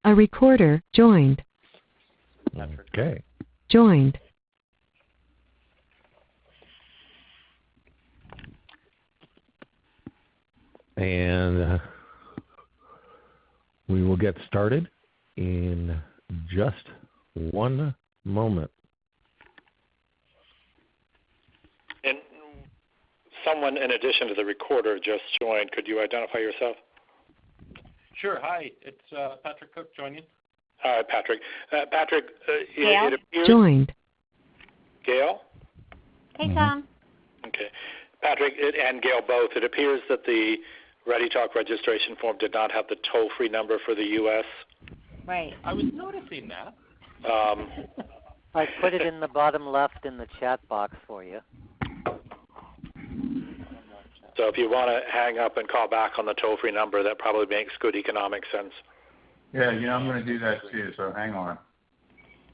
A recorder joined. Okay. Joined. And we will get started in just one moment. And someone in addition to the recorder just joined. Could you identify yourself? Sure. Hi, it's Patrick Cook joining. Hi, Patrick. Patrick, Gail? it appears... Joined. Gail? Hey, Tom. Okay. Patrick and Gail both, it appears that the ReadyTalk registration form did not have the toll-free number for the U.S. Right. I was noticing that. I put it in the bottom left in the chat box for you. So if you want to hang up and call back on the toll-free number, that probably makes good economic sense. Yeah, I'm going to do that too, so hang on.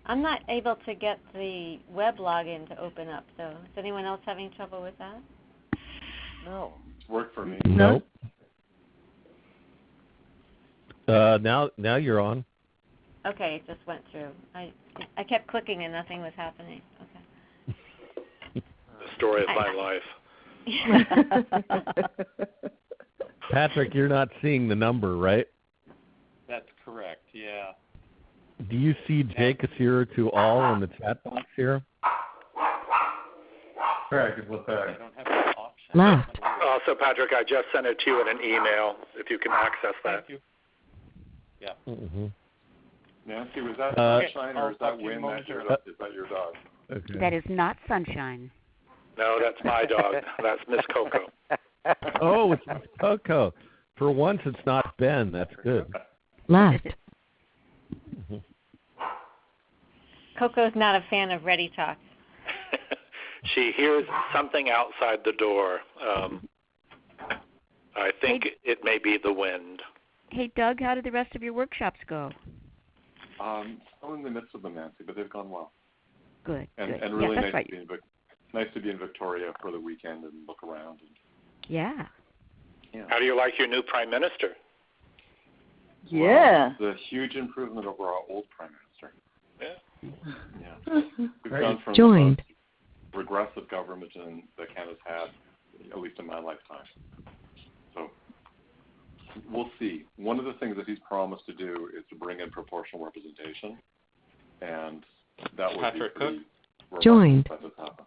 I'm not able to get the web login to open up, so is anyone else having trouble with that? No. It's worked for me. Nope. Now you're on. Okay, it just went through. I kept clicking and nothing was happening. Okay. The story of my life. Patrick, you're not seeing the number, right? That's correct, yeah. Do you see Jake Asira to all in the chat box here? Correct, what's I that? don't have an option. Left. Also, Patrick, I just sent it to you in an email, if you can access that. Thank you. Yeah. Mm-hmm. Nancy, was that sunshine or is that wind? Is that your dog? Okay. That is not Sunshine. No, that's my dog. That's Miss Coco. Oh, it's Coco. For once, it's not Ben. That's good. Left. Coco's not a fan of ReadyTalk. She hears something outside the door. I think it may be the wind. Hey, Doug, how did the rest of your workshops go? Still in the midst of them, Nancy, but they've gone well. Good. And good. really yeah, nice, right. nice to be in Victoria for the weekend and look around. Yeah. How do you like your new prime minister? Yeah. Well, it's a huge improvement over our old prime minister. Yeah. We've gone from Joined. regressive government that Canada's had, at least in my lifetime. So we'll see. One of the things that he's promised to do is to bring in proportional representation, and that would Patrick be pretty robust Joined. if that does happen.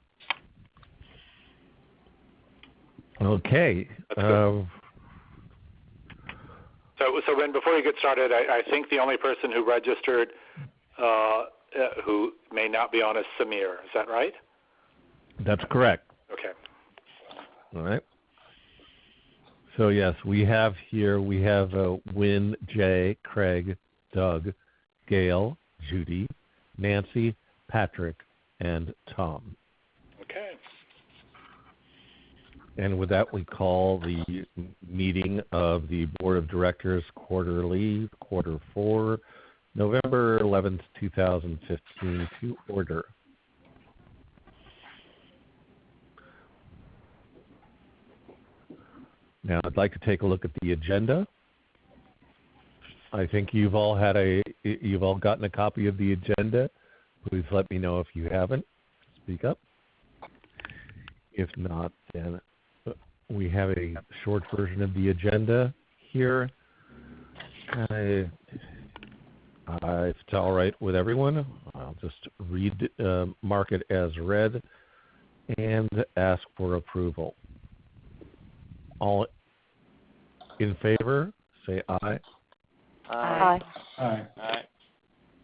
Okay. So when before you get started, I think the only person who registered who may not be on is Samir. Is that right? That's correct. Okay. All right. So, yes, we have Wynn, Jay, Craig, Doug, Gail, Judy, Nancy, Patrick, and Tom. Okay. And with that, we call the meeting of the Board of Directors quarterly, quarter 4, November 11th, 2015, to order. Now, I'd like to take a look at the agenda. I think you've all gotten a copy of the agenda. Please let me know if you haven't. Speak up. If not, then we have a short version of the agenda here. If it's all right with everyone, I'll just mark it as read, and ask for approval. All in favor, say aye. Aye. Aye. Aye.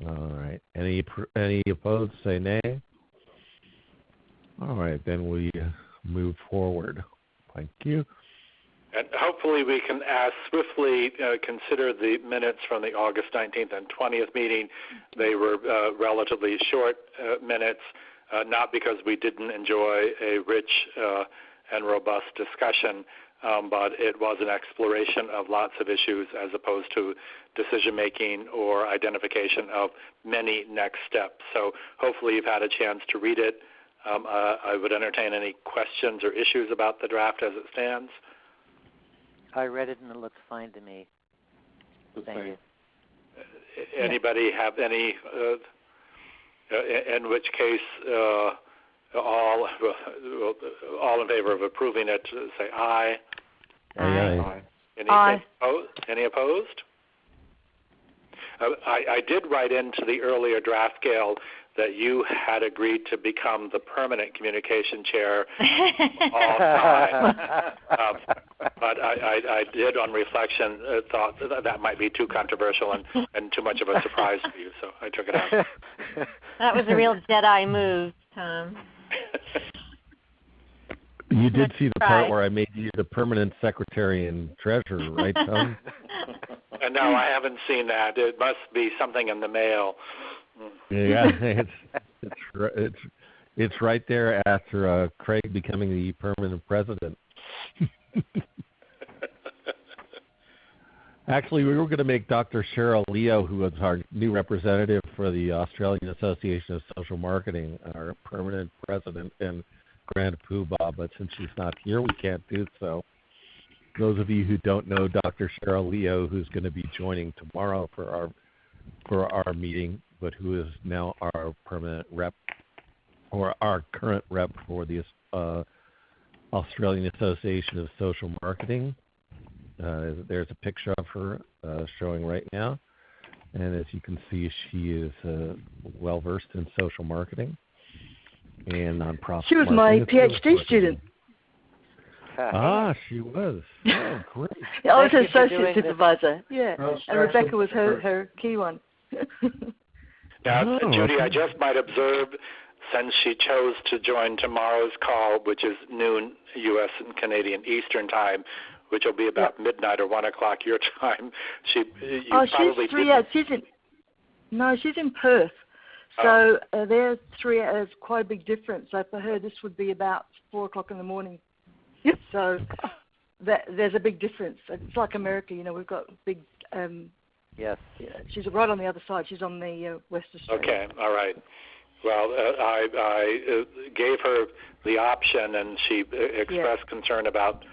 All right. Any opposed, say nay. All right, then we move forward. Thank you. And hopefully we can swiftly consider the minutes from the August 19th and 20th meeting. They were relatively short minutes, not because we didn't enjoy a rich and robust discussion, but it was an exploration of lots of issues as opposed to decision-making or identification of many next steps. So hopefully you've had a chance to read it. I would entertain any questions or issues about the draft as it stands. I read it and it looks fine to me. Thank you. Anybody have any? In which case, all in favor of approving it, say aye. Aye. Any opposed? I did write into the earlier draft, Gail, that you had agreed to become the permanent communication chair all time. But I did, on reflection, thought that might be too controversial and too much of a surprise for you, so I took it out. That was a real Jedi move, Tom. You did see the part where I made you the permanent secretary and treasurer, right, Tom? No, I haven't seen that. It must be something in the mail. Yeah, it's right there after Craig becoming the permanent president. Actually, we were going to make Dr. Cheryl Leo, who is our new representative for the Australian Association of Social Marketing, our permanent president and grand poobah, but since she's not here, we can't do so. Those of you who don't know Dr. Cheryl Leo, who's going to be joining tomorrow for our meeting, but who is now our permanent rep, or our current rep for the Australian Association of Social Marketing. There's a picture of her showing right now, and as you can see, she is well versed in social marketing and nonprofit. She was my PhD student. She was. Oh, great. I was her associate supervisor. Yeah, and Rebecca was her key one. Now, Judy, I just might observe, since she chose to join tomorrow's call, which is noon U.S. and Canadian Eastern Time, which will be about midnight or 1 o'clock your time. She's in Perth. So there's 3 hours, quite a big difference. So for her, this would be about 4 o'clock in the morning. So there's a big difference. It's like America, we've got big. Yes. She's right on the other side. She's on the West Australia. Okay, all right. Well, I gave her the option, and she expressed concern about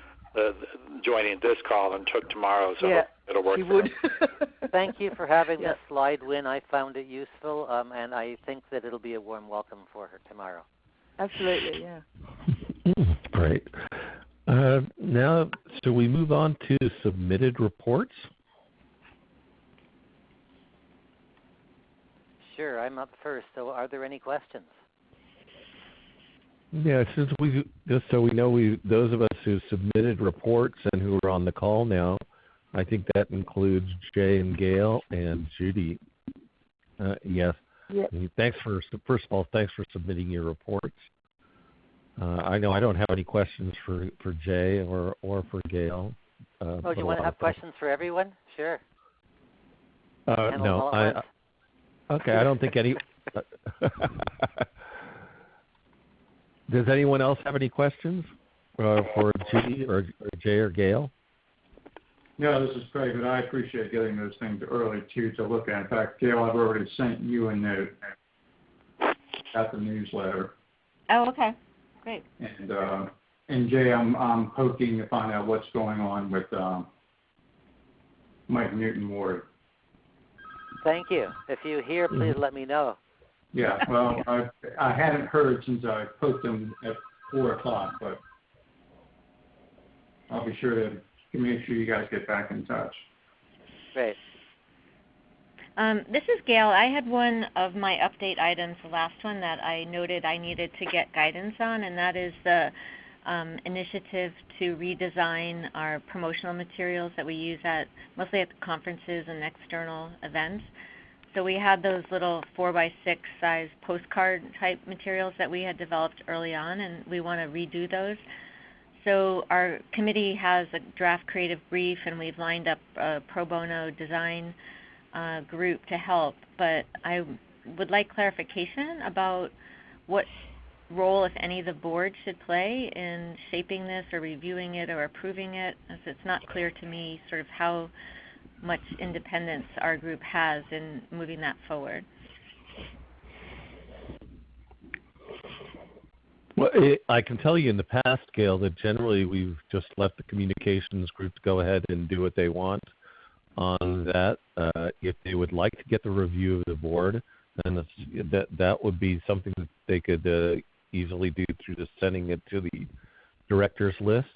joining this call and took tomorrow, so it'll work. She would. Thank you for having the slide win. I found it useful, and I think that it'll be a warm welcome for her tomorrow. Absolutely, yeah. Great. Now, so we move on to submitted reports. Sure, I'm up first. So are there any questions? Yeah, since just so we know, those of us who submitted reports and who are on the call now, I think that includes Jay and Gail and Judy. Yes. Yep. First of all, thanks for submitting your reports. I know I don't have any questions for Jay or for Gail. You want to have questions for everyone? Sure. No. Okay, I don't think any. Does anyone else have any questions for Judy or Jay or Gail? No, this is Craig, but I appreciate getting those things early too to look at. In fact, Gail, I've already sent you a note at the newsletter. Oh, okay, great. And Jay, I'm poking to find out what's going on with Mike Newton Ward. Thank you. If you hear, please let me know. Yeah, well, I hadn't heard since I poked him at 4 o'clock, but I'll be sure to make sure you guys get back in touch. Great. This is Gail. I had one of my update items, the last one, that I noted I needed to get guidance on, and that is the initiative to redesign our promotional materials that we use mostly at conferences and external events. So we had those little 4x6 size postcard type materials that we had developed early on, and we want to redo those. So our committee has a draft creative brief, and we've lined up a pro bono design group to help. But I would like clarification about what role, if any, the board should play in shaping this or reviewing it or approving it, as it's not clear to me sort of how much independence our group has in moving that forward. Well, I can tell you in the past, Gail, that generally we've just left the communications group to go ahead and do what they want. on that. If they would like to get the review of the board, then that would be something that they could easily do through just sending it to the directors list.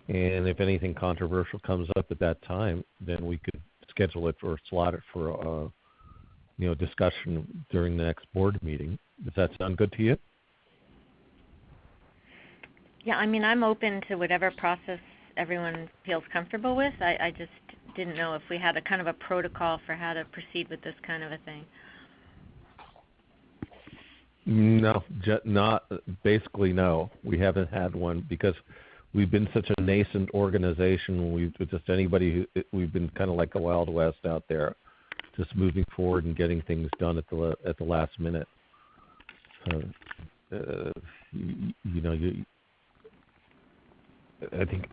And if anything controversial comes up at that time, then we could schedule it or slot it for discussion during the next board meeting. Does that sound good to you? Yeah, I mean, I'm open to whatever process everyone feels comfortable with. I just didn't know if we had a kind of a protocol for how to proceed with this kind of a thing. No, basically no. We haven't had one because we've been such a nascent organization. We've been kind of like a Wild West out there, just moving forward and getting things done at the last minute.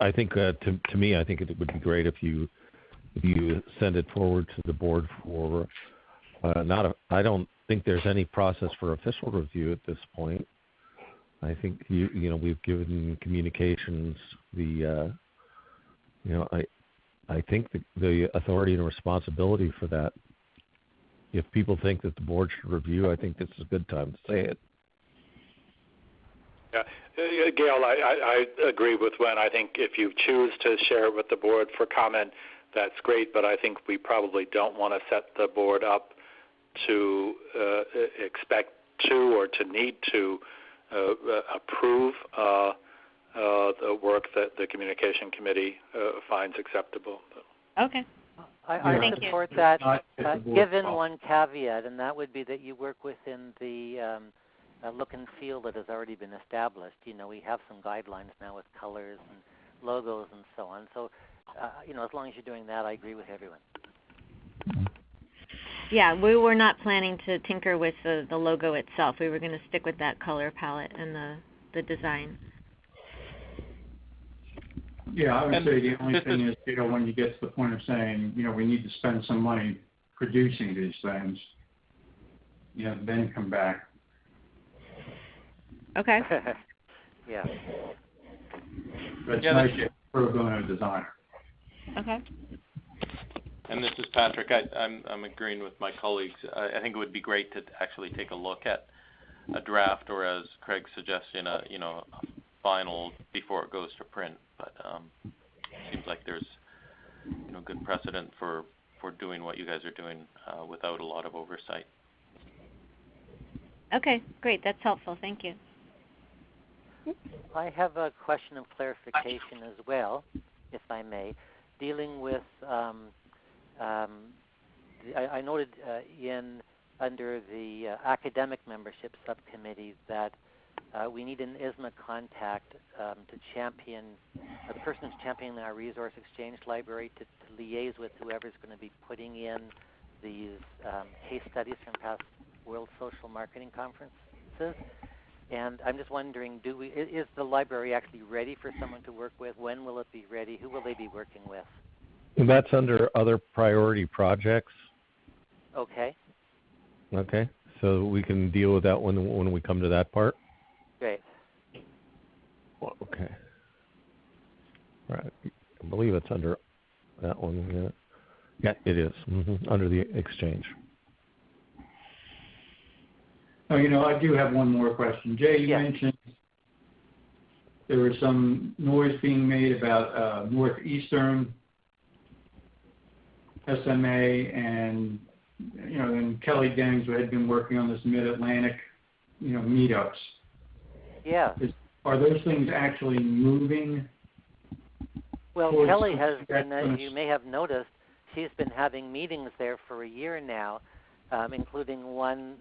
I think to me, I think it would be great if you send it forward to the board for I don't think there's any process for official review at this point. I think we've given communications I think the authority and responsibility for that. If people think that the board should review, I think this is a good time to say it. Yeah, Gail, I agree with Wen. I think if you choose to share it with the board for comment, that's great, but I think we probably don't want to set the board up to expect to or to need to approve the work that the communication committee finds acceptable. Okay. I support that, given one caveat, and that would be that you work within the look and feel that has already been established. We have some guidelines now with colors and logos and so on. So, as long as you're doing that, I agree with everyone. Yeah, we were not planning to tinker with the logo itself. We were going to stick with that color palette and the design. Yeah, I would say the only thing is, when you get to the point of saying, we need to spend some money producing these things, then come back. Okay. Yeah. But it's nice to improve on a designer. Okay. And this is Patrick. I'm agreeing with my colleagues. I think it would be great to actually take a look at a draft, or as Craig's suggesting, a final before it goes to print. But it seems like there's good precedent for doing what you guys are doing without a lot of oversight. Okay, great. That's helpful. Thank you. I have a question of clarification as well, if I may, dealing with. I noted under the academic membership subcommittee that we need an iSMA contact to champion, the person who's championing our resource exchange library to liaise with whoever's going to be putting in these case studies from past World Social Marketing Conferences. And I'm just wondering, is the library actually ready for someone to work with? When will it be ready? Who will they be working with? That's under other priority projects. Okay. Okay, so we can deal with that when we come to that part. Great. Well, okay. Right. I believe it's under that one. Yeah, it is. Under the exchange. Oh, I do have one more question. Jay, you mentioned there was some noise being made about Northeastern SMA and, then Kelly Dennings had been working on this Mid-Atlantic, meetups. Yeah. Are those things actually moving? Well, Kelly has been, as you may have noticed, she's been having meetings there for a year now, including one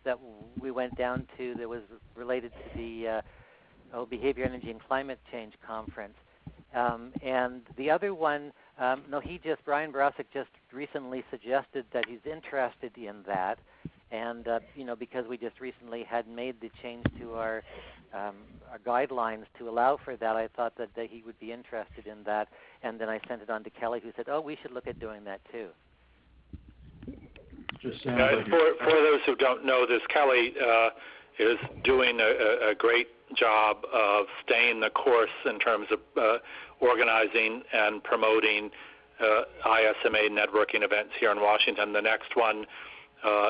that we went down to that was related to the Behavior, Energy, and Climate Change Conference. And the other one, Brian Barasic just recently suggested that he's interested in that. And, because we just recently had made the change to our guidelines to allow for that, I thought that he would be interested in that. And then I sent it on to Kelly, who said, we should look at doing that too. For those who don't know this, Kelly is doing a great job of staying the course in terms of organizing and promoting iSMA networking events here in Washington. The next one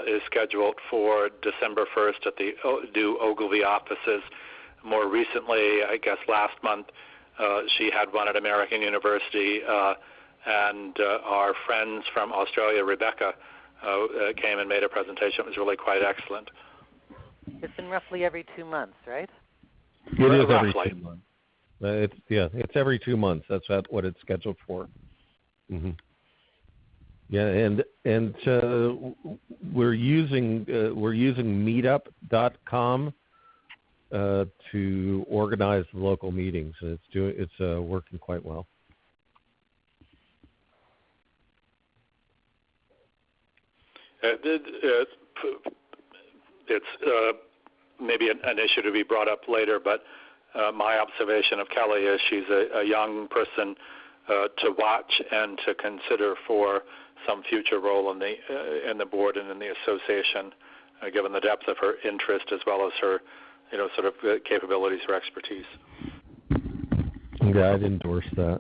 is scheduled for December 1st at the new Ogilvy offices. More recently, I guess last month, she had one at American University, and our friends from Australia, Rebecca, came and made a presentation. It was really quite excellent. It's been roughly every 2 months, right? It is every 2 months. It's every 2 months. That's what it's scheduled for. Mm-hmm. Yeah, and we're using Meetup.com to organize the local meetings, and it's working quite well. It's maybe an issue to be brought up later, but my observation of Kelly is she's a young person to watch and to consider for some future role in the board and in the association, given the depth of her interest as well as her, sort of capabilities or expertise. Yeah, I'd endorse that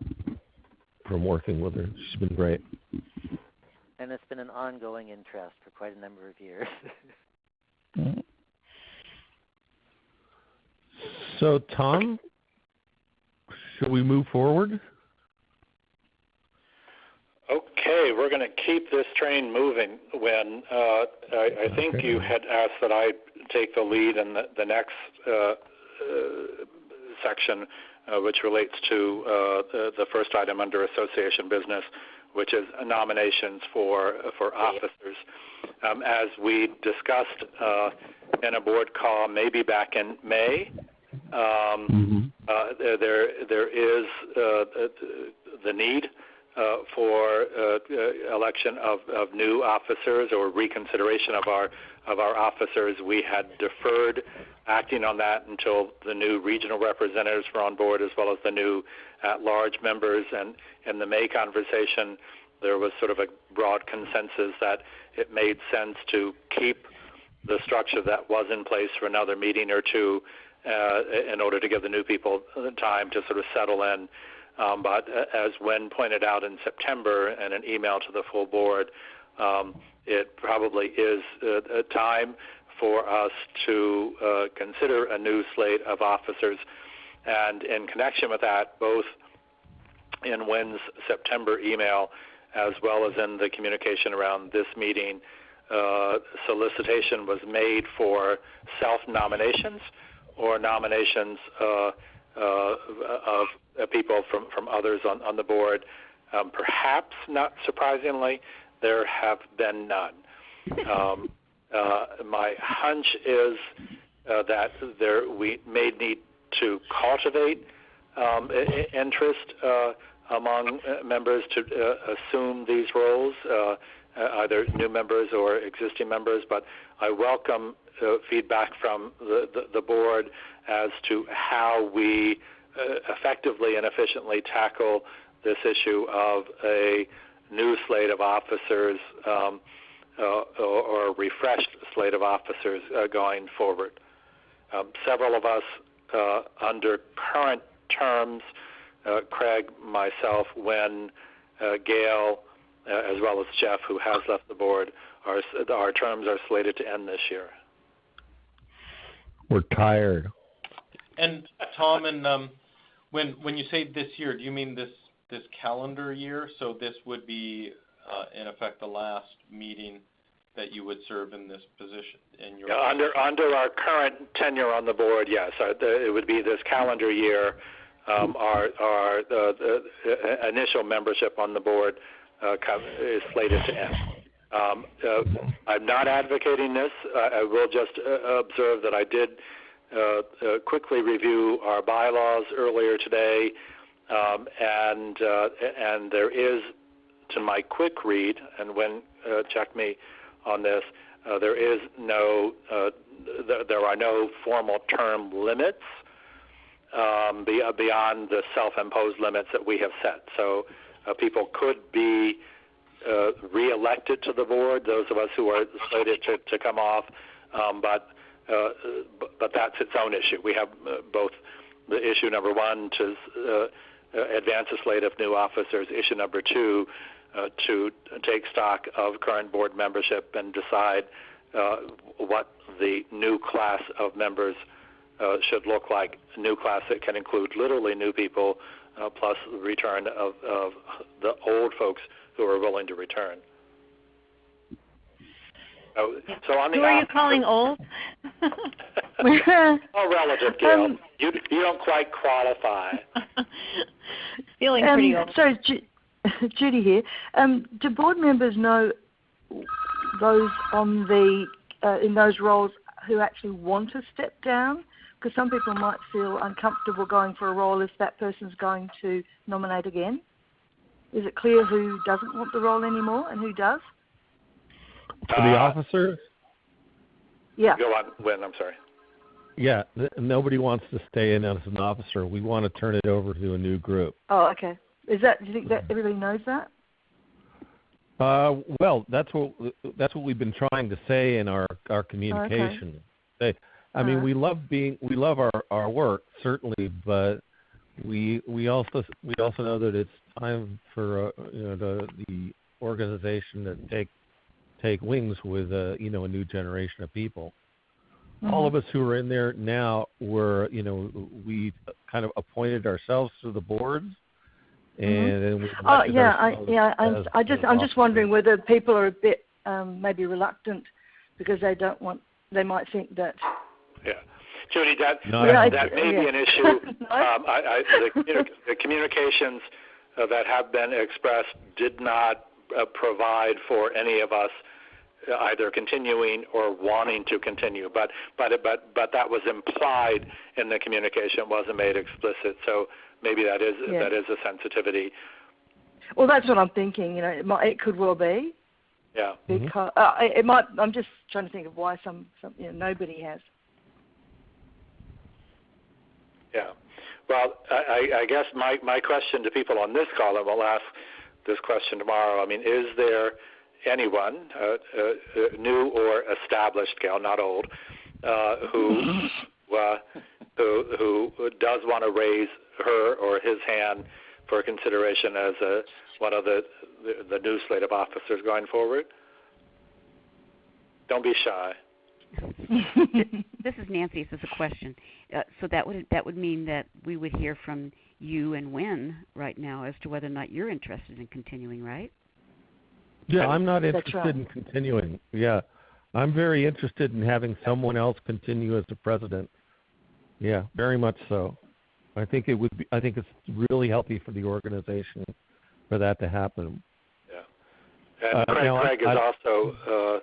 from working with her. She's been great. And it's been an ongoing interest for quite a number of years. So, Tom, should we move forward? Okay, we're going to keep this train moving. When I think you had asked that I take the lead in the next section, which relates to the first item under association business, which is nominations for officers. As we discussed in a board call maybe back in May, there is the need for election of new officers or reconsideration of our officers. We had deferred acting on that until the new regional representatives were on board, as well as the new at-large members. And in the May conversation, there was sort of a broad consensus that it made sense to keep the structure that was in place for another meeting or two in order to give the new people time to sort of settle in. But as Wen pointed out in September in an email to the full board, it probably is time for us to consider a new slate of officers. And in connection with that, both in Wen's September email as well as in the communication around this meeting, solicitation was made for self-nominations or nominations of people from others on the board. Perhaps not surprisingly, there have been none. My hunch is that we may need to cultivate interest among members to assume these roles, either new members or existing members. But I welcome feedback from the board as to how we effectively and efficiently tackle this issue of a new slate of officers or a refreshed slate of officers going forward. Several of us under current terms, Craig, myself, Wen, Gail, as well as Jeff, who has left the board, our terms are slated to end this year. We're tired. And Tom, and when you say this year, do you mean this calendar year? So this would be in effect the last meeting that you would serve in this position in your under our current tenure on the board, yes, it would be this calendar year. Our initial membership on the board is slated to end. I'm not advocating this. I will just observe that I did quickly review our bylaws earlier today, and there is, to my quick read, and when check me on this, there are no formal term limits beyond the self-imposed limits that we have set. So people could be re-elected to the board, those of us who are slated to come off, but that's its own issue. We have both the issue number one to advance a slate of new officers, issue number 2, to take stock of current board membership and decide what the new class of members should look like. A new class that can include literally new people, plus the return of the old folks who are willing to return. So on the who are you calling old? Oh, relative, Gail. You don't quite qualify. Feeling pretty old. So, Judy here. Do board members know those on the in those roles who actually want to step down? Because some people might feel uncomfortable going for a role if that person's going to nominate again. Is it clear who doesn't want the role anymore and who does? For the officers? Yeah. Go on, Wynn, I'm sorry. Yeah, nobody wants to stay in as an officer. We want to turn it over to a new group. Oh, okay. Do you think that everybody knows that? Well, that's what we've been trying to say in our communication. Okay. I mean, we love our work certainly, but we also know that it's time for the organization to take wings with a new generation of people. Mm-hmm. All of us who are in there now we kind of appointed ourselves to the boards. And then I'm just wondering whether people are a bit maybe reluctant because they might think that. Yeah, Judy, that may be an issue. The communications that have been expressed did not provide for any of us either continuing or wanting to continue, but that was implied in the communication. It wasn't made explicit, so maybe that is a sensitivity. Well, that's what I'm thinking. It could well be. Yeah. Because it might. I'm just trying to think of why some nobody has. Yeah. Well, I guess my question to people on this call, and we'll ask this question tomorrow. I mean, is there anyone, new or established, Gail, not old, who does want to raise her or his hand for consideration as one of the new slate of officers going forward? Don't be shy. This is Nancy. This is a question. So that would mean that we would hear from you and Wynn right now as to whether or not you're interested in continuing, right? Yeah, I'm not interested in continuing. Yeah, I'm very interested in having someone else continue as the president. Yeah, very much so. I think it's really healthy for the organization for that to happen. Yeah, and Craig is also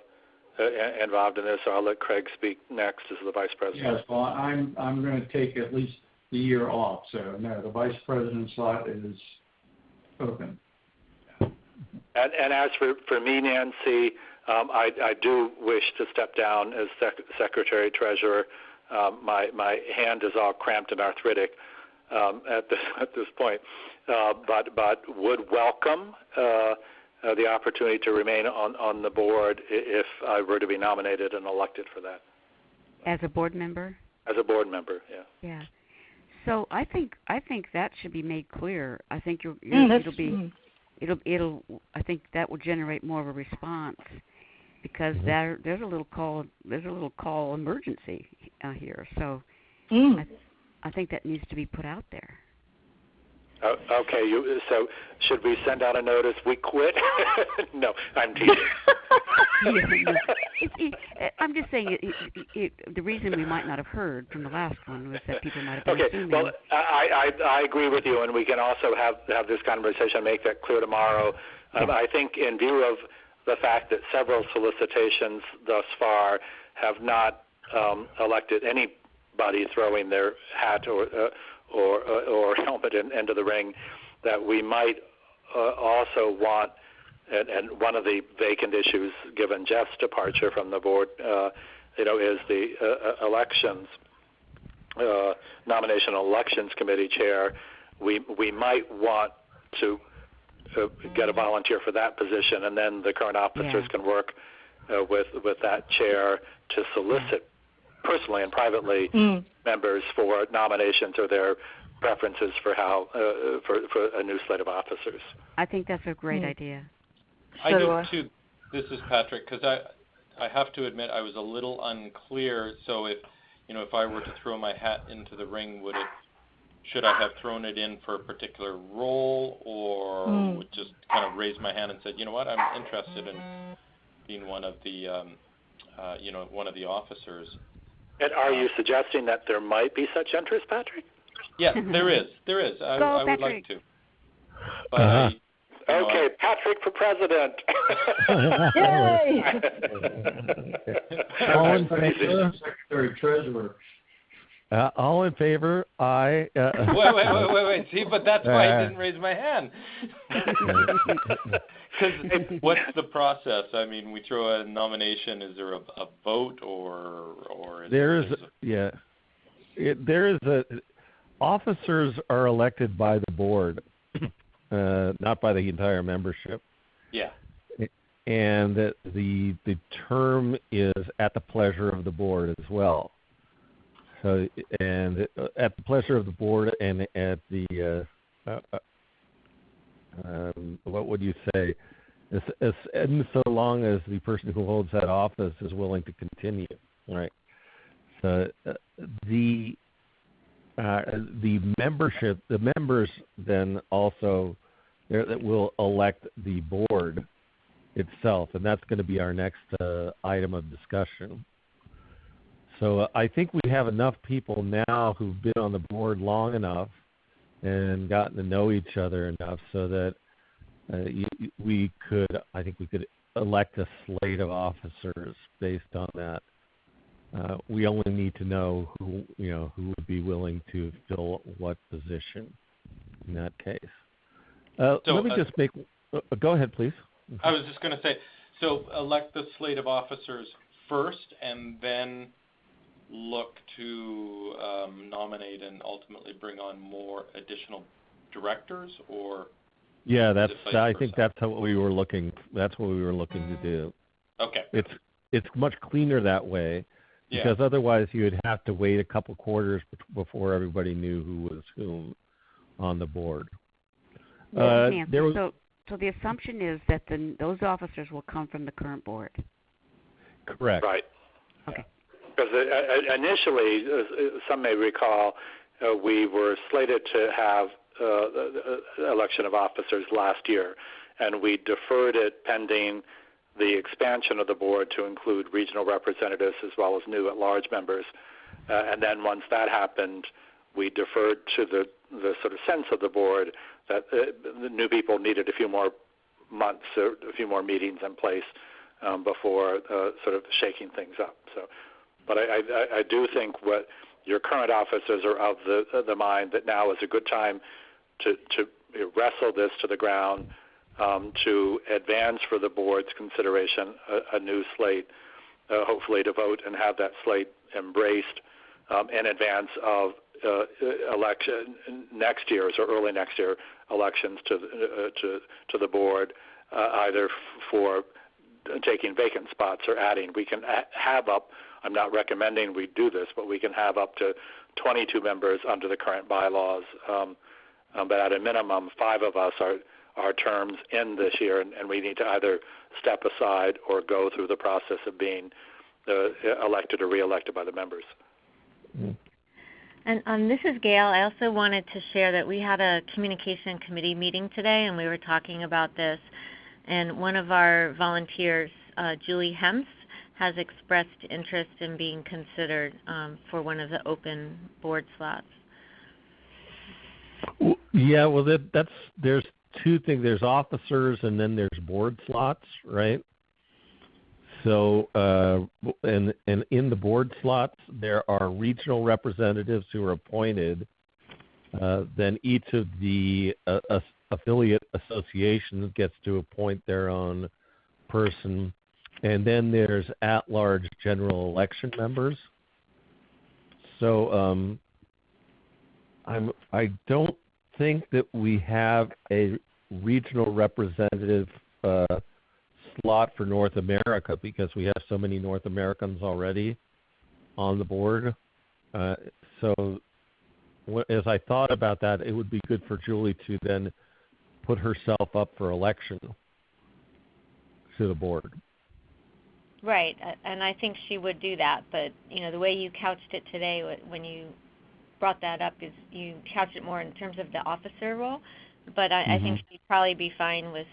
involved in this, so I'll let Craig speak next as the vice president. Yes, well, I'm going to take at least the year off, so no, the vice president slot is open. And as for me, Nancy, I do wish to step down as secretary treasurer. My hand is all cramped and arthritic at this point, but would welcome the opportunity to remain on the board if I were to be nominated and elected for that. As a board member? As a board member, yeah. Yeah. So I think that should be made clear. I think I think that will generate more of a response because there's a little call emergency here. So I think that needs to be put out there. Okay, so should we send out a notice? We quit? No, I'm teasing. I'm just saying the reason we might not have heard from the last one was that people might have been assuming. Well, I agree with you, and we can also have this conversation and make that clear tomorrow. I think in view of the fact that several solicitations thus far have not elected anybody throwing their hat or helmet into the ring, that we might also want, and one of the vacant issues given Jeff's departure from the board, is the elections, nomination elections committee chair. We might want to get a volunteer for that position, and then the current officers can work with that chair to solicit personally and privately members for nominations or their preferences for how for a new slate of officers. I think that's a great idea. I do too. This is Patrick, because I have to admit I was a little unclear. So if I were to throw my hat into the ring, should I have thrown it in for a particular role, or would just kind of raise my hand and said, you know what, I'm interested in being one of the one of the officers. And are you suggesting that there might be such interest, Patrick? Yeah, there is. I would like to. But okay, Patrick for president. Yay! All in favor? Secretary Treasurer. All in favor? Aye. Wait. See, but that's why I didn't raise my hand. Because what's the process? I mean, we throw a nomination. Is there a vote, or is there is a officers are elected by the board, not by the entire membership. Yeah. And the term is at the pleasure of the board as well. So, and at the pleasure of the board, and at the what would you say? And so long as the person who holds that office is willing to continue, right? So the membership, the members then also that will elect the board itself, and that's going to be our next item of discussion. So I think we have enough people now who've been on the board long enough and gotten to know each other enough so that we could elect a slate of officers based on that. We only need to know who would be willing to fill what position in that case. Let me just make. Go ahead, please. I was just going to say, so elect the slate of officers first, and then look to nominate and ultimately bring on more additional directors, or yeah, I think that's what we were looking. That's what we were looking to do. Okay. It's much cleaner that way, because otherwise you would have to wait a couple quarters before everybody knew who was whom on the board. So the assumption is that those officers will come from the current board. Correct. Right. Okay. Because initially, some may recall, we were slated to have the election of officers last year, and we deferred it pending the expansion of the board to include regional representatives as well as new at-large members. And then once that happened, we deferred to the sort of sense of the board that the new people needed a few more months, or a few more meetings in place before sort of shaking things up. So, but I do think what your current officers are of the mind that now is a good time to wrestle this to the ground, to advance for the board's consideration a new slate, hopefully to vote and have that slate embraced in advance of election next year's or early next year elections to the board, either for taking vacant spots or adding. We can have up. I'm not recommending we do this, but we can have up to 22 members under the current bylaws. But at a minimum, 5 of us our terms end this year, and we need to either step aside or go through the process of being elected or reelected by the members. Mm. And this is Gail. I also wanted to share that we had a communication committee meeting today, and we were talking about this. And one of our volunteers, Julie Hemps, has expressed interest in being considered for one of the open board slots. Yeah, well, there's two things. There's officers, and then there's board slots, right? So, and in the board slots, there are regional representatives who are appointed. Then each of the affiliate associations gets to appoint their own person. And then there's at-large general election members. So I don't think that we have a regional representative slot for North America because we have so many North Americans already on the board. So as I thought about that, it would be good for Julie to then put herself up for election to the board. Right, and I think she would do that. But the way you couched it today, when you brought that up, is you couched it more in terms of the officer role. But I think she'd probably be fine with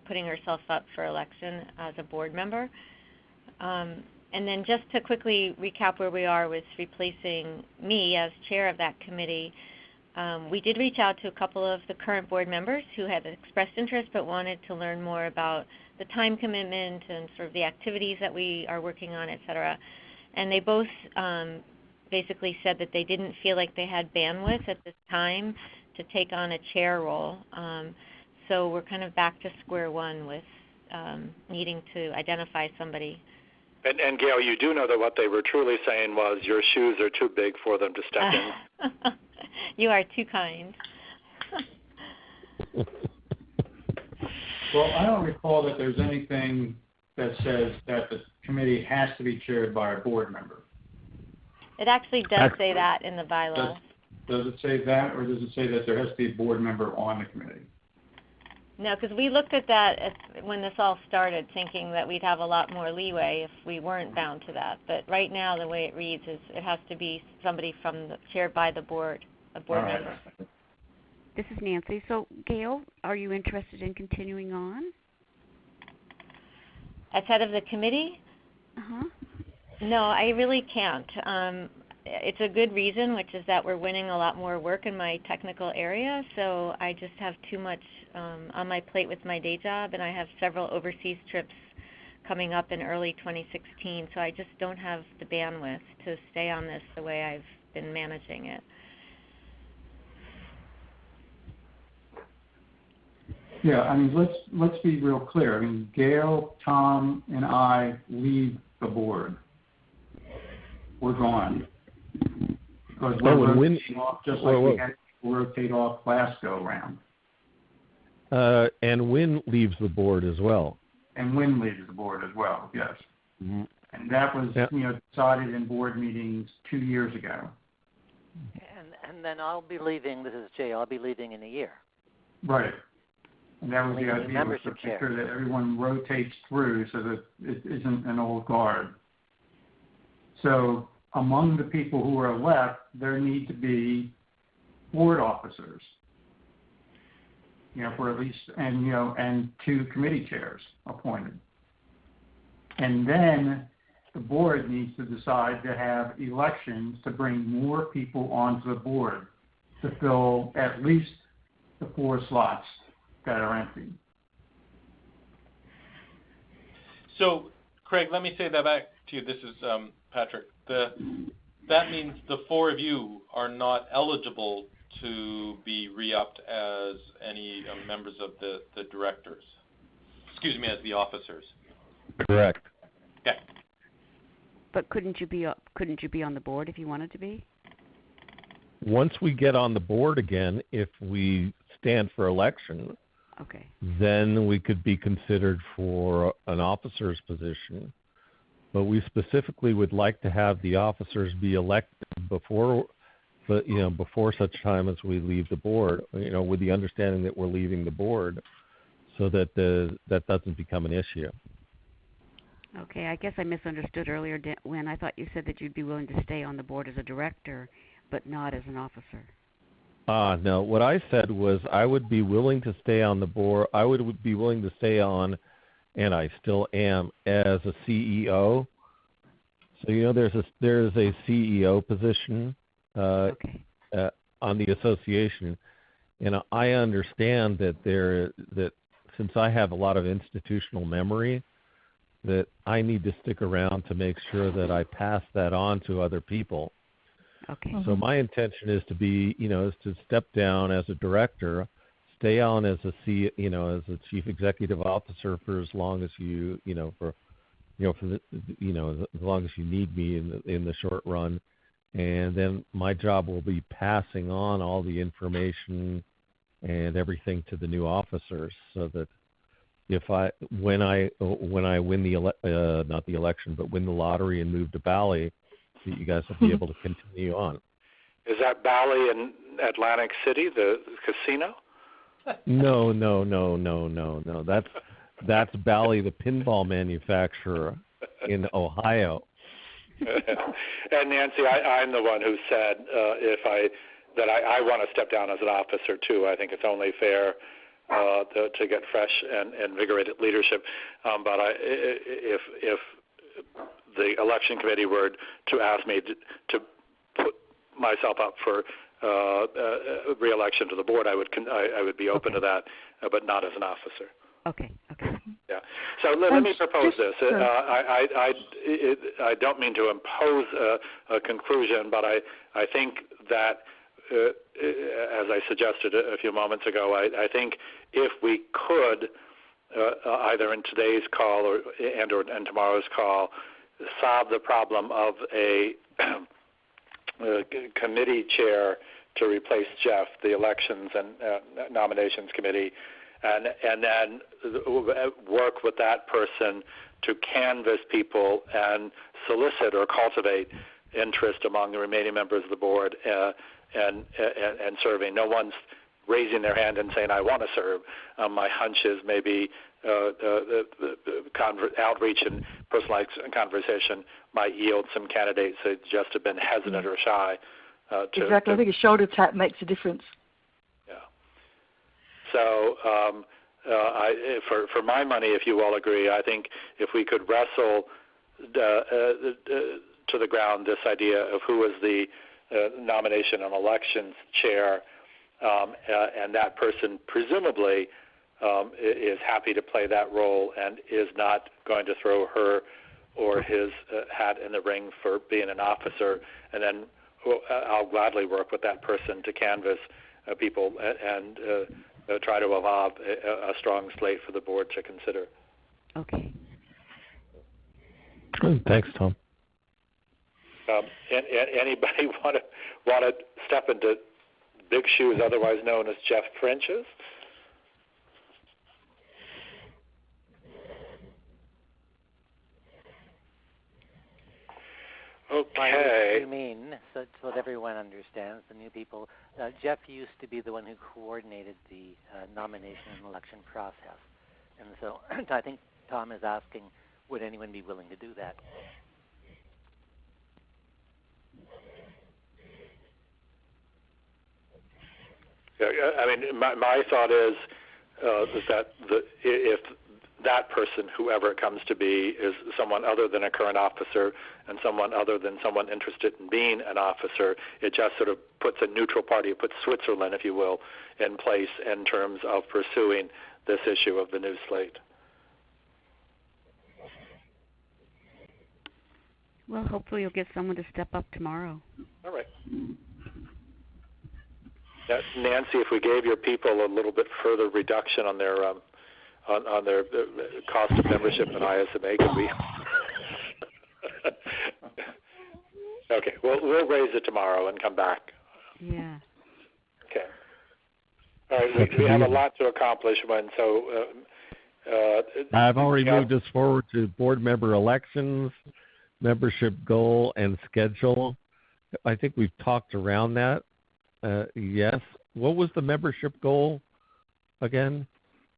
putting herself up for election as a board member. And then just to quickly recap where we are with replacing me as chair of that committee, we did reach out to a couple of the current board members who had expressed interest but wanted to learn more about the time commitment and sort of the activities that we are working on, et cetera. And they both basically said that they didn't feel like they had bandwidth at this time to take on a chair role. So we're kind of back to square one with needing to identify somebody. And Gail, you do know that what they were truly saying was your shoes are too big for them to step in. You are too kind. Well, I don't recall that there's anything that says that the committee has to be chaired by a board member. It actually does say that in the bylaws. Does it say that, or does it say that there has to be a board member on the committee? No, because we looked at that when this all started, thinking that we'd have a lot more leeway if we weren't bound to that. But right now, the way it reads is it has to be somebody chaired by the board, a board member. This is Nancy. So, Gail, are you interested in continuing on? As head of the committee? Uh-huh. No, I really can't. It's a good reason, which is that we're winning a lot more work in my technical area, so I just have too much on my plate with my day job, and I have several overseas trips coming up in early 2016, so I just don't have the bandwidth to stay on this the way I've been managing it. Yeah, I mean, let's be real clear. I mean, Gail, Tom, and I leave the board. We're gone. Because we're rotating off just like we had to rotate off last go round. And Wynn leaves the board as well. And Wynn leaves the board as well, yes. Mm-hmm. And that was decided in board meetings 2 years ago. And then I'll be leaving, this is Jay, I'll be leaving in a year. Right. And that was the idea, was to membership make sure that everyone rotates through so that it isn't an old guard. So among the people who are left, there need to be board officers, for at least, and 2 committee chairs appointed. And then the board needs to decide to have elections to bring more people onto the board to fill at least the 4 slots that are empty. So, Craig, let me say that back to you. This is Patrick. That means the 4 of you are not eligible to be re-upped as any members of the directors. Excuse me, as the officers. Correct. Okay. But couldn't you be on the board if you wanted to be? Once we get on the board again, if we stand for election, okay, then we could be considered for an officer's position. But we specifically would like to have the officers be elected before such time as we leave the board, with the understanding that we're leaving the board, so that that doesn't become an issue. Okay, I guess I misunderstood earlier when I thought you said that you'd be willing to stay on the board as a director, but not as an officer. No, what I said was I would be willing to stay on the board. I would be willing to stay on, and I still am, as a CEO. So, there's a CEO position on the association, and I understand that since I have a lot of institutional memory, that I need to stick around to make sure that I pass that on to other people. Okay. So my intention is to be, is to step down as a director, stay on as a as a chief executive officer for as long as as long as you need me in the short run, and then my job will be passing on all the information and everything to the new officers, so that when I win not the election, but win the lottery and move to Bali, that you guys will be able to continue on. Is that Bali in Atlantic City, the casino? No. That's Bally, the pinball manufacturer in Ohio. And Nancy, I'm the one who said that I want to step down as an officer too. I think it's only fair to get fresh and invigorated leadership. But if the election committee were to ask me to put myself up for re-election to the board, I would be open to that, but not as an officer. Okay. Yeah. So let me propose this. I don't mean to impose a conclusion, but I think that, as I suggested a few moments ago, I think if we could, either in today's call or tomorrow's call, solve the problem of a committee chair to replace Jeff, the Elections and Nominations Committee, and then work with that person to canvass people and solicit or cultivate interest among the remaining members of the board and serving. No one's raising their hand and saying, I want to serve. My hunch is maybe outreach and personalized conversation might yield some candidates that just have been hesitant or shy. Exactly. I think a shoulder tap makes a difference. Yeah. So for my money, if you all agree, I think if we could wrestle to the ground this idea of who is the nomination and elections chair, and that person presumably is happy to play that role and is not going to throw her or his hat in the ring for being an officer, and then I'll gladly work with that person to canvass people and try to evolve a strong slate for the board to consider. Okay. Thanks, Tom. And anybody want to step into big shoes, otherwise known as Jeff French's? Okay. What you mean, so that everyone understands, the new people, Jeff used to be the one who coordinated the nomination and election process. And so I think Tom is asking, would anyone be willing to do that? I mean, my thought is that if that person, whoever it comes to be, is someone other than a current officer and someone other than someone interested in being an officer, it just sort of puts a neutral party, it puts Switzerland, if you will, in place in terms of pursuing this issue of the new slate. Well, hopefully you'll get someone to step up tomorrow. All right. Now, Nancy, if we gave your people a little bit further reduction on their on their cost of membership in iSMA, could we? Okay, we'll raise it tomorrow and come back. Yeah. Okay. All right, we have a lot to accomplish, so I've already moved us forward to board member elections, membership goal, and schedule. I think we've talked around that. Yes. What was the membership goal again?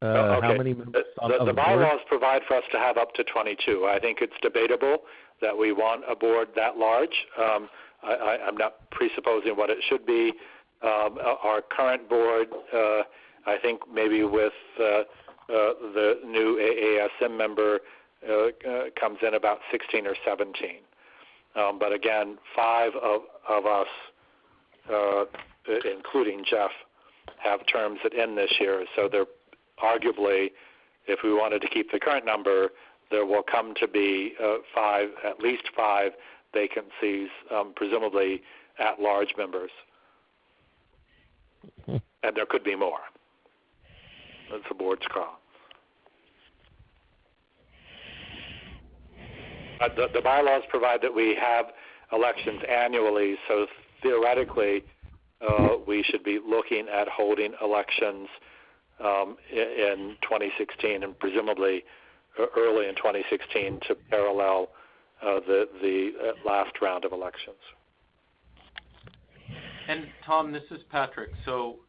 Okay. How many members the bylaws provide for us to have up to 22. I think it's debatable that we want a board that large. I'm not presupposing what it should be. Our current board, I think maybe with the new AASM member, comes in about 16 or 17. But again, 5 of us, including Jeff, have terms that end this year. So they're arguably, if we wanted to keep the current number, there will come to be at least 5 vacancies, presumably at-large members. And there could be more. That's the board's call. The bylaws provide that we have elections annually, so theoretically we should be looking at holding elections in 2016 and presumably early in 2016 to parallel the last round of elections. And Tom, this is Patrick. So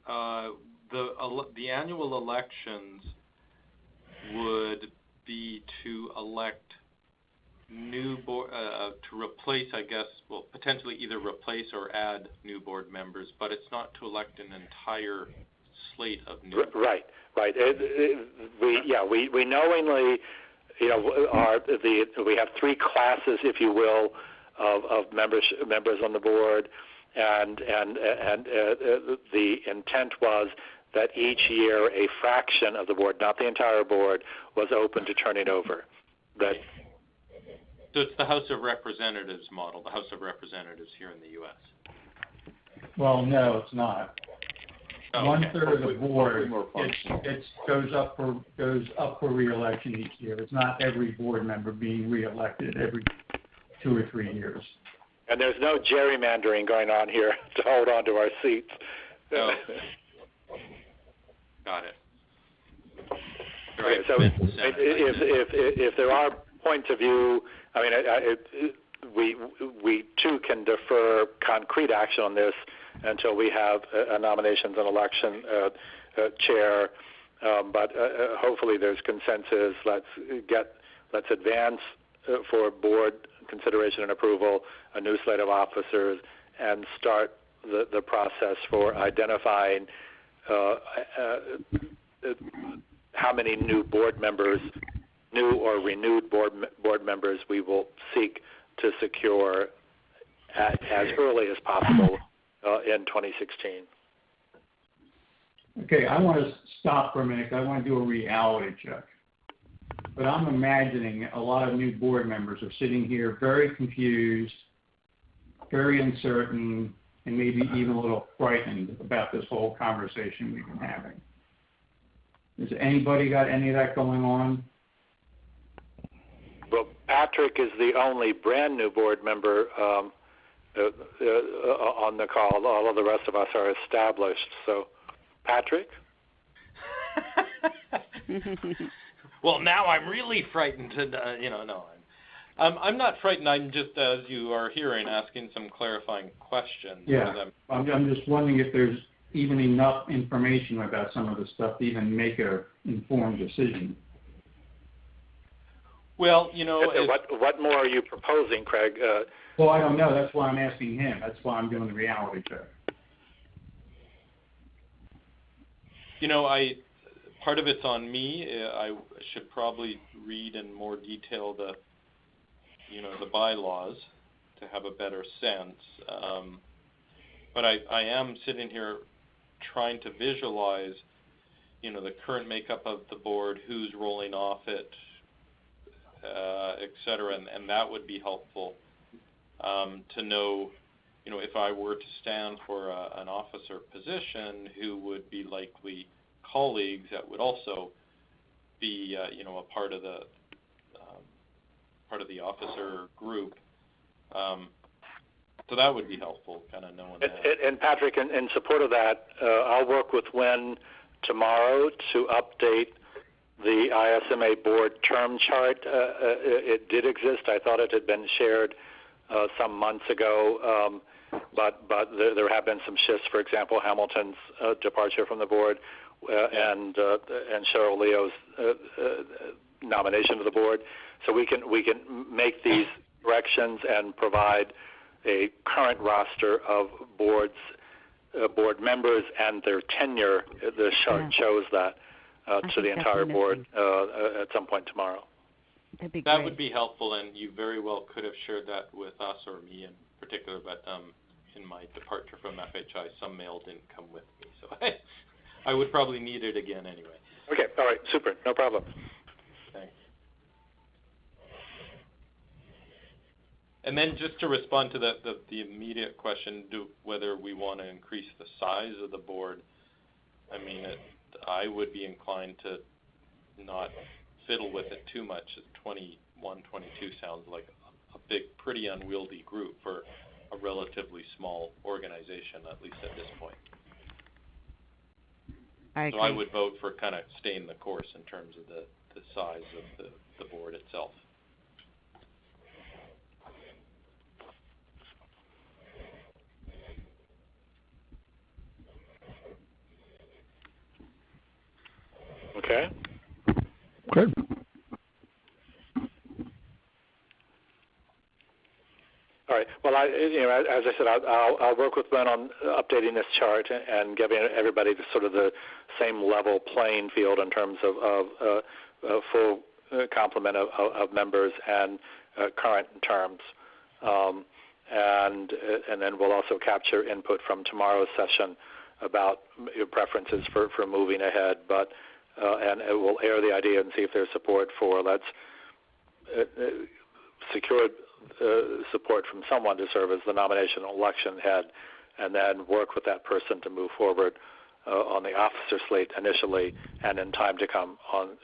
the annual elections would be to elect new board to replace, I guess, well, potentially either replace or add new board members, but it's not to elect an entire slate of new. Right. We knowingly, we have three classes, if you will, of members on the board, and the intent was that each year a fraction of the board, not the entire board, was open to turning over. So it's the House of Representatives model, the House of Representatives here in the U.S. Well, no, it's not. Oh, 1/3 of the board goes up for re-election each year. It's not every board member being re-elected every 2 or 3 years. And there's no gerrymandering going on here to hold on to our seats. Oh. Got it. Right. So if there are points of view, I mean, we too can defer concrete action on this until we have a nominations and election chair. But hopefully there's consensus. Let's advance for board consideration and approval a new slate of officers and start the process for identifying how many new board members, new or renewed board members we will seek to secure as early as possible in 2016. Okay, I want to stop for a minute. I want to do a reality check. But I'm imagining a lot of new board members are sitting here very confused, very uncertain, and maybe even a little frightened about this whole conversation we've been having. Has anybody got any of that going on? Well, Patrick is the only brand new board member on the call. All of the rest of us are established. So, Patrick? Well, now I'm really frightened. No, I'm not frightened. I'm just, as you are hearing, asking some clarifying questions. Yeah, I'm just wondering if there's even enough information about some of the stuff to even make an informed decision. Well, what more are you proposing, Craig? Well, I don't know. That's why I'm asking him. That's why I'm doing the reality check. Part of it's on me. I should probably read in more detail the bylaws to have a better sense. But I am sitting here trying to visualize, the current makeup of the board, who's rolling off it, et cetera, and that would be helpful to know, if I were to stand for an officer position, who would be likely colleagues that would also be, a part of the officer group. So that would be helpful, kind of knowing that. And Patrick, in support of that, I'll work with Wen tomorrow to update the iSMA board term chart. It did exist. I thought it had been shared some months ago, but there have been some shifts. For example, Hamilton's departure from the board and Cheryl Leo's nomination to the board. So we can make these corrections and provide a current roster of board members and their tenure. The chart shows that to the entire board at some point tomorrow. That would be helpful, and you very well could have shared that with us or me in particular, but in my departure from FHI, some mail didn't come with me, so I would probably need it again anyway. Okay, all right, super, no problem. Thanks. And then just to respond to the immediate question, whether we want to increase the size of the board, I mean, I would be inclined to not fiddle with it too much. 21, 22 sounds like a big, pretty unwieldy group for a relatively small organization, at least at this point. So I would vote for kind of staying the course in terms of the size of the board itself. All right. Well, as I said, I'll work with Ben on updating this chart and giving everybody sort of the same level playing field in terms of full complement of members and current terms. And then we'll also capture input from tomorrow's session about your preferences for moving ahead. But and it will air the idea and see if there's support for let's secure support from someone to serve as the nomination election head, and then work with that person to move forward on the officer slate initially, and in time to come on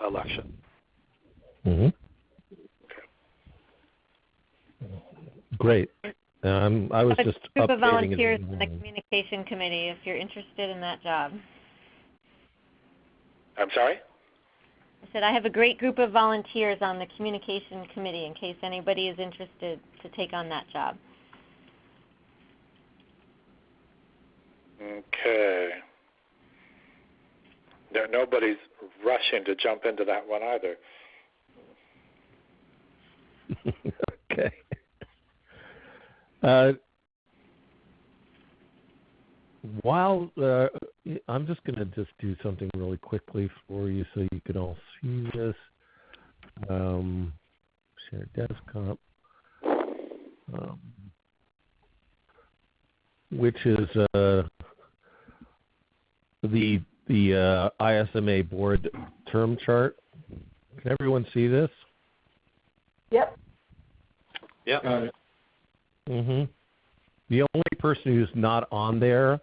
election. Mm-hmm. Okay. Great. I was just a group of updating volunteers in the communication committee if you're interested in that job. I'm sorry? I said I have a great group of volunteers on the communication committee in case anybody is interested to take on that job. Okay. Nobody's rushing to jump into that one either. Okay. While I'm just going to do something really quickly for you so you can all see this. Share desktop, which is the iSMA board term chart. Can everyone see this? Yep. Yep. Mm-hmm. The only person who's not on there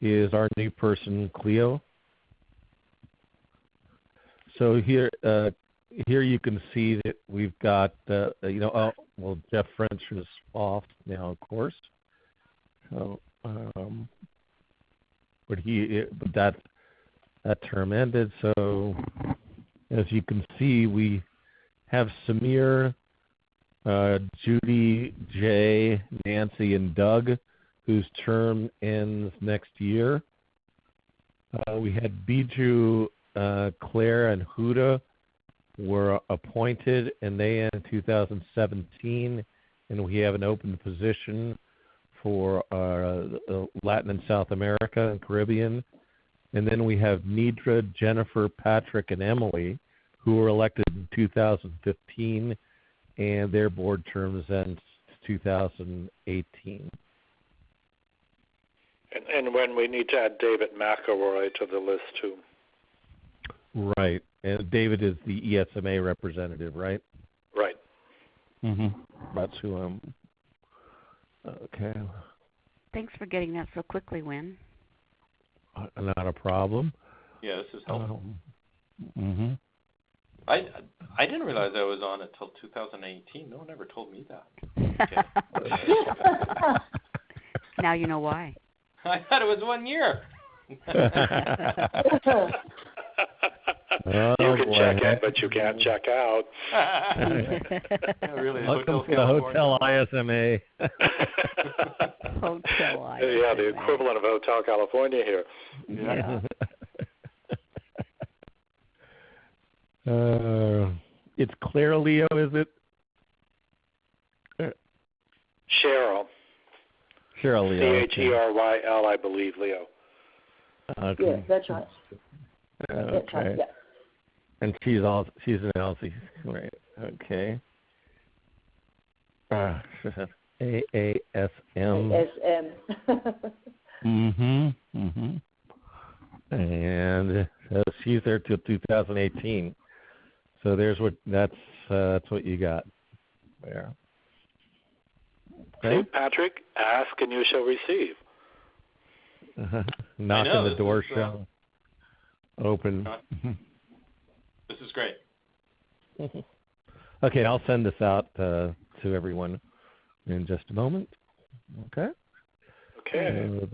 is our new person, Cleo. So here you can see that we've got, Jeff French is off now, of course. So, but that term ended. So, as you can see, we have Samir, Judy, Jay, Nancy, and Doug, whose term ends next year. We had Biju, Claire, and Huda were appointed, and they end in 2017. And we have an open position for Latin and South America and Caribbean. And then we have Nidra, Jennifer, Patrick, and Emily, who were elected in 2015, and their board terms end 2018. And when we need to add David McElroy to the list too. Right. And David is the iSMA representative, right? Right. Mm-hmm. That's who I'm. Okay. Thanks for getting that so quickly, Wynn. Not a problem. Yeah, this is helpful. Mm-hmm. I didn't realize I was on it till 2018. No one ever told me that. Okay. Now you know why. I thought it was 1 year. You can check in, but you can't check out. Really, welcome to the Hotel iSMA. Hotel iSMA. Yeah, the equivalent of Hotel California here. Yeah. It's Claire Leo, is it? Cheryl. Cheryl Leo. Cheryl, I believe, Leo. Okay. Yeah, that's right. Okay. That's right, yeah. And she's an Elsie, right? Okay. AASM. ASM. Mm-hmm. And she's there till 2018. So that's what you got there. Okay. So Patrick, ask and you shall receive. Knock on the door shall open. This is great. Okay, I'll send this out to everyone in just a moment. Okay. Okay.